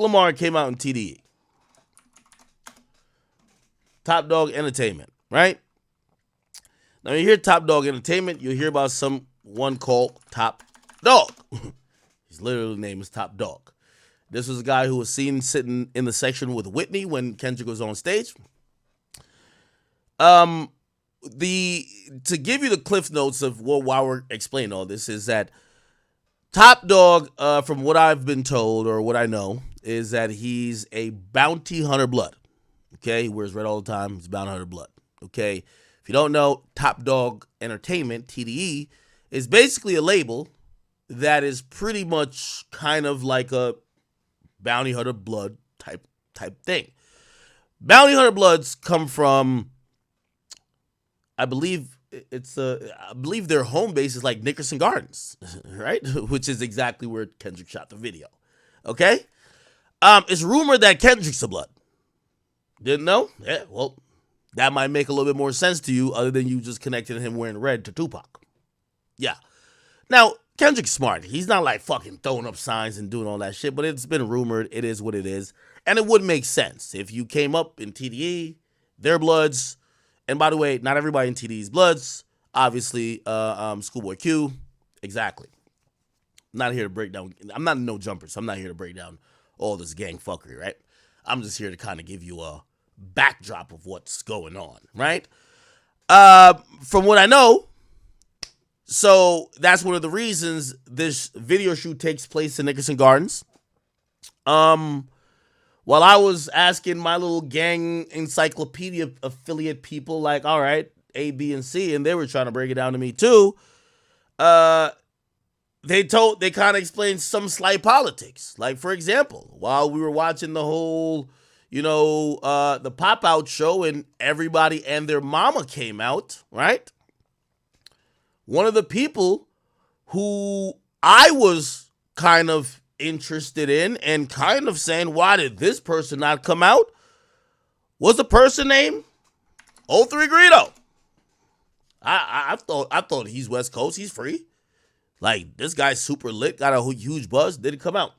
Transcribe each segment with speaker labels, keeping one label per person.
Speaker 1: Lamar came out in TDE. Top Dog Entertainment, right? Now, you hear Top Dog Entertainment, you hear about someone called Top Dog. His literal name is Top Dog. This was a guy who was seen sitting in the section with Whitney when Kendrick was on stage. To give you the cliff notes of why we're explaining all this is that Top Dog, from what I've been told or what I know, is that he's a bounty hunter blood. Okay, he wears red all the time. He's bounty hunter blood. Okay, if you don't know, Top Dog Entertainment, TDE, is basically a label that is pretty much kind of like a bounty hunter blood type thing. Bounty hunter bloods come from, I believe their home base is like Nickerson Gardens, right? Which is exactly where Kendrick shot the video. Okay? It's rumored that Kendrick's a blood. Didn't know? Yeah, well, that might make a little bit more sense to you other than you just connecting him wearing red to Tupac. Yeah. Now, Kendrick's smart. He's not like fucking throwing up signs and doing all that shit, but it's been rumored. It is what it is. And it would make sense if you came up in TDE, their bloods, and by the way, not everybody in TDE's bloods, obviously, Schoolboy Q, exactly. I'm not here to break down, I'm not No Jumper, so I'm not here to break down all this gang fuckery, right? I'm just here to kind of give you a backdrop of what's going on, right? From what I know, so that's one of the reasons this video shoot takes place in Nickerson Gardens. While I was asking my little gang encyclopedia affiliate people, like, all right, A, B, and C, and they were trying to break it down to me too, they kind of explained some slight politics. Like, for example, while we were watching the whole, the pop-out show and everybody and their mama came out, right? One of the people who I was kind of interested in and kind of saying, why did this person not come out, was a person named 03 Greedo. I thought he's West Coast, he's free. Like, this guy's super lit, got a huge buzz, didn't come out.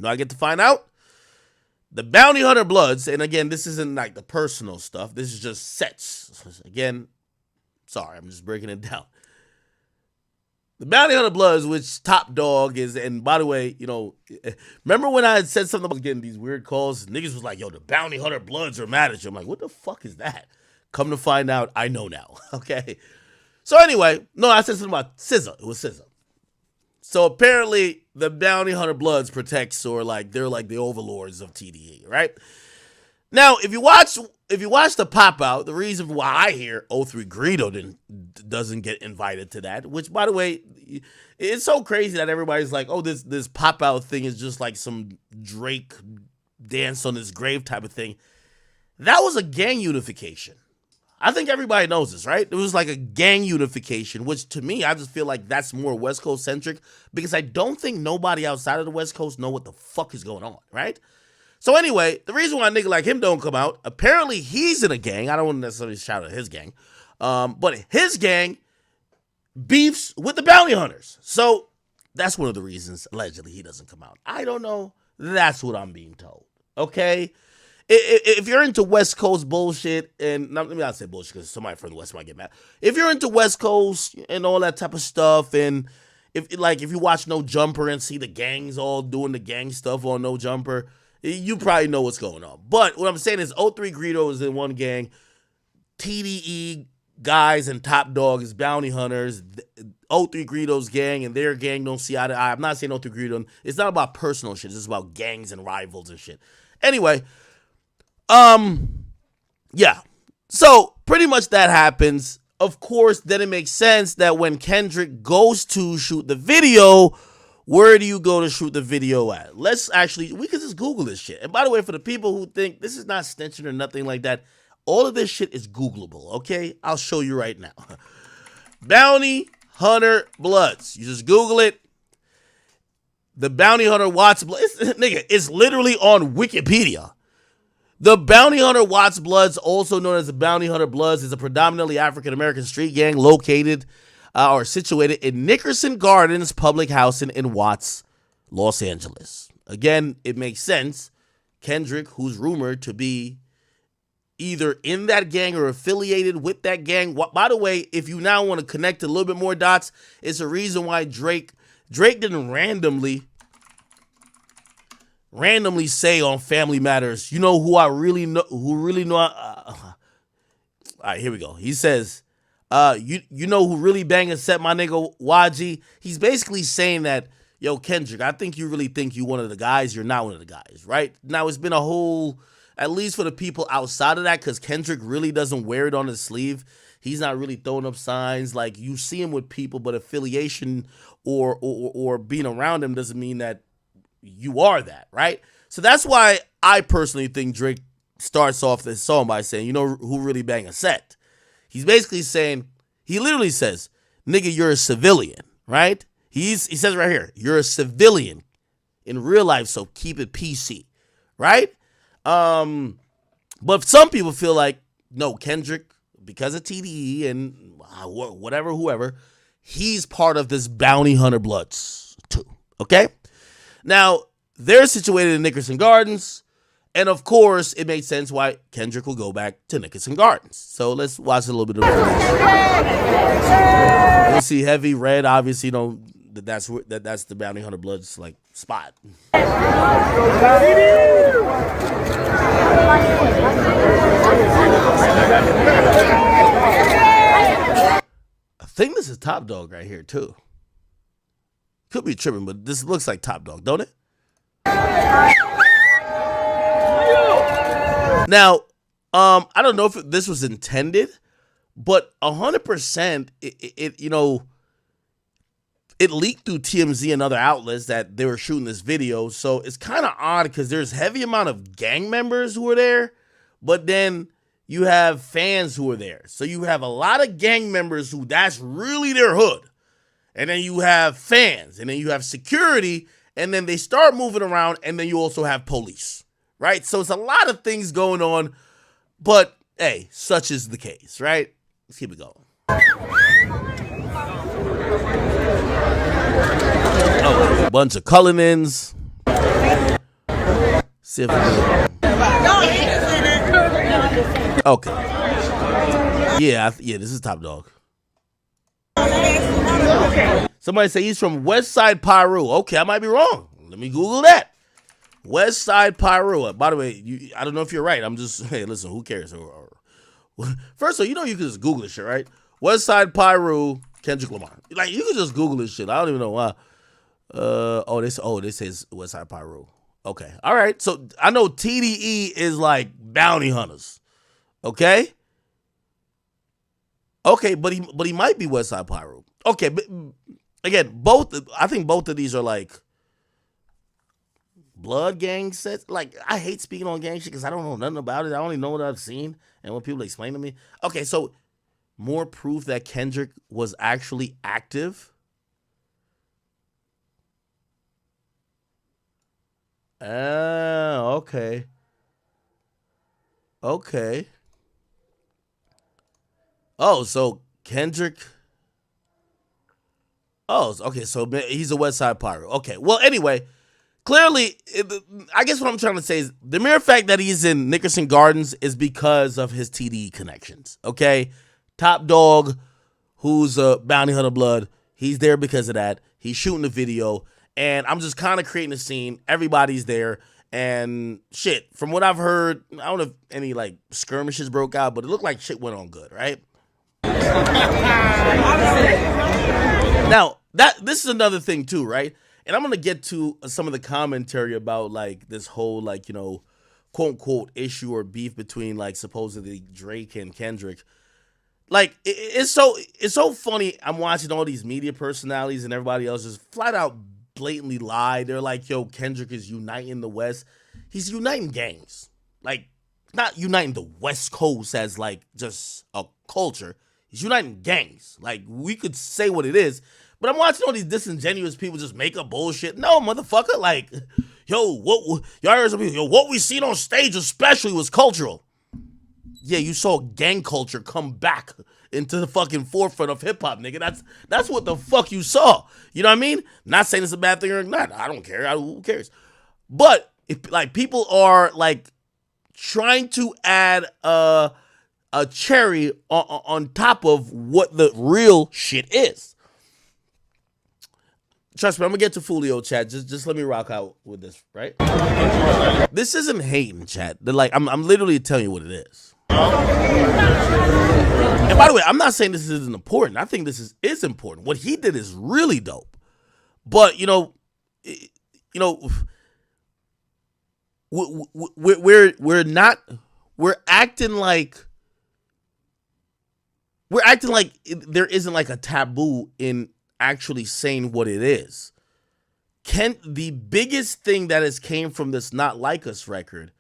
Speaker 1: I get to find out the Bounty Hunter Bloods, and again, this isn't like the personal stuff, this is just sets. Again, sorry, I'm just breaking it down. The Bounty Hunter Bloods, which Top Dog is, and by the way, remember when I had said something about getting these weird calls? Niggas was like, yo, the Bounty Hunter Bloods are mad at you. I'm like, what the fuck is that? Come to find out, I know now, okay? So anyway, no, I said something about SZA. It was SZA. So apparently, the Bounty Hunter Bloods protects, or like, they're like the overlords of TDE, right? Now, if you watch the pop out, the reason why I hear 03 Greedo doesn't get invited to that, which by the way, it's so crazy that everybody's like, oh, this pop out thing is just like some Drake dance on his grave type of thing. That was a gang unification. I think everybody knows this, right? It was like a gang unification, which to me, I just feel like that's more West Coast centric because I don't think nobody outside of the West Coast know what the fuck is going on, right? So anyway, the reason why a nigga like him don't come out, apparently he's in a gang. I don't want to necessarily shout at his gang. But his gang beefs with the bounty hunters. So that's one of the reasons, allegedly, he doesn't come out. I don't know. That's what I'm being told. Okay? If you're into West Coast bullshit, and let me not say bullshit because somebody from the West might get mad. If you're into West Coast and all that type of stuff, and if you watch No Jumper and see the gangs all doing the gang stuff on No Jumper, you probably know what's going on. But what I'm saying is 03 Greedo is in one gang. TDE guys and Top Dog is bounty hunters. 03 Greedo's gang and their gang don't see eye to eye. I'm not saying 03 Greedo. It's not about personal shit. It's about gangs and rivals and shit. Anyway, yeah. So pretty much that happens. Of course, then it makes sense that when Kendrick goes to shoot the video, where do you go to shoot the video at? We can just Google this shit. And by the way, for the people who think this is not snitching or nothing like that, all of this shit is Googleable, okay? I'll show you right now. Bounty Hunter Bloods. You just Google it. The Bounty Hunter Watts Bloods. Nigga, it's literally on Wikipedia. The Bounty Hunter Watts Bloods, also known as the Bounty Hunter Bloods, is a predominantly African-American street gang located or situated in Nickerson Gardens public housing in Watts, Los Angeles. Again, it makes sense. Kendrick, who's rumored to be either in that gang or affiliated with that gang. By the way, if you now want to connect a little bit more dots, it's a reason why Drake didn't randomly say on Family Matters, you know who I really know, all right, here we go. He says, you know who really bang a set, my nigga YG? He's basically saying that, yo, Kendrick, I think you really think you one of the guys. You're not one of the guys, right? Now, it's been a whole, at least for the people outside of that, because Kendrick really doesn't wear it on his sleeve. He's not really throwing up signs. Like, you see him with people, but affiliation or being around him doesn't mean that you are that, right? So that's why I personally think Drake starts off this song by saying, you know who really bang a set? He's basically saying, he literally says, nigga, you're a civilian, right? He says right here, you're a civilian in real life, so keep it PC, right? But some people feel like, no, Kendrick, because of TDE and whatever, whoever, he's part of this bounty hunter bloods too, okay? Now, they're situated in Nickerson Gardens, and of course, it makes sense why Kendrick will go back to Nickerson Gardens. So let's watch a little bit of it. You'll see Heavy Red, obviously, you know, that's the bounty hunter bloods like spot. I think this is Top Dog right here too. Could be tripping, but this looks like Top Dog, don't it? Now, I don't know if this was intended, but 100% it you know, it leaked through TMZ and other outlets that they were shooting this video. So it's kind of odd because there's heavy amount of gang members who are there, but then you have fans who are there. So you have a lot of gang members who that's really their hood. And then you have fans, and then you have security, and then they start moving around, and then you also have police, right? So it's a lot of things going on, but hey, such is the case, right? Let's keep it going. Oh, a bunch of Cullinans. See if okay. Yeah, this is Top Dog. Somebody say he's from West Side Piru. Okay, I might be wrong. Let me Google that. West Side Piru. By the way, I don't know if you're right. I'm just, hey, listen, who cares? First of all, you know you can just Google this shit, right? West Side Piru, Kendrick Lamar. Like, you can just Google this shit. I don't even know why. This says West Side Piru. Okay, all right. So I know TDE is like bounty hunters. Okay. Okay, but he might be West Side Piru. Okay, but again, I think both of these are like blood gang sets. Like, I hate speaking on gang shit because I don't know nothing about it. I only know what I've seen and what people explain to me. Okay, so more proof that Kendrick was actually active. Okay. Okay. Oh, so Kendrick. Oh, okay. So he's a West Side Pirate. Okay. Well, anyway, clearly, I guess what I'm trying to say is the mere fact that he's in Nickerson Gardens is because of his TDE connections. Okay. Top Dog, who's a bounty hunter blood, he's there because of that. He's shooting the video, and I'm just kind of creating a scene. Everybody's there. And shit, from what I've heard, I don't know if any like skirmishes broke out, but it looked like shit went on good, right? Now, this is another thing too, right? And I'm gonna get to some of the commentary about like this whole like, you know, quote unquote issue or beef between like supposedly Drake and Kendrick. Like it's so funny. I'm watching all these media personalities and everybody else just flat out blatantly lie. They're like, yo, Kendrick is uniting the West. He's uniting gangs. Like, not uniting the West Coast as like just a culture. He's uniting gangs. Like, we could say what it is, but I'm watching all these disingenuous people just make up bullshit. No, motherfucker. Like, yo, y'all heard some people, yo, what we seen on stage especially was cultural. Yeah, you saw gang culture come back into the fucking forefront of hip hop, nigga. That's what the fuck you saw. You know what I mean? Not saying it's a bad thing or not. I don't care. Who cares? But if, like, people are like trying to add a cherry on top of what the real shit is. Trust me, I'm gonna get to Fulio, chat. Just let me rock out with this, right? This isn't hating, chat. Like, I'm literally telling you what it is. And by the way, I'm not saying this isn't important. I think this is important. What he did is really dope. But we're acting like there isn't like a taboo in actually saying what it is. The biggest thing that has came from this Not Like Us record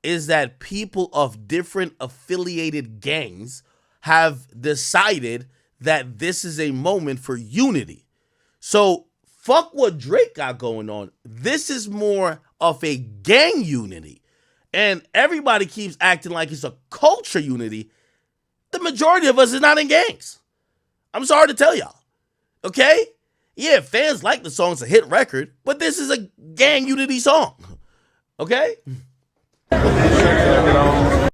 Speaker 1: is that people of different affiliated gangs have decided that this is a moment for unity. So fuck what Drake got going on. This is more of a gang unity. And everybody keeps acting like it's a culture unity. The majority of us is not in gangs. I'm sorry to tell y'all. Okay? Yeah, fans like the song. It's a hit record, but this is a gang unity song. Okay?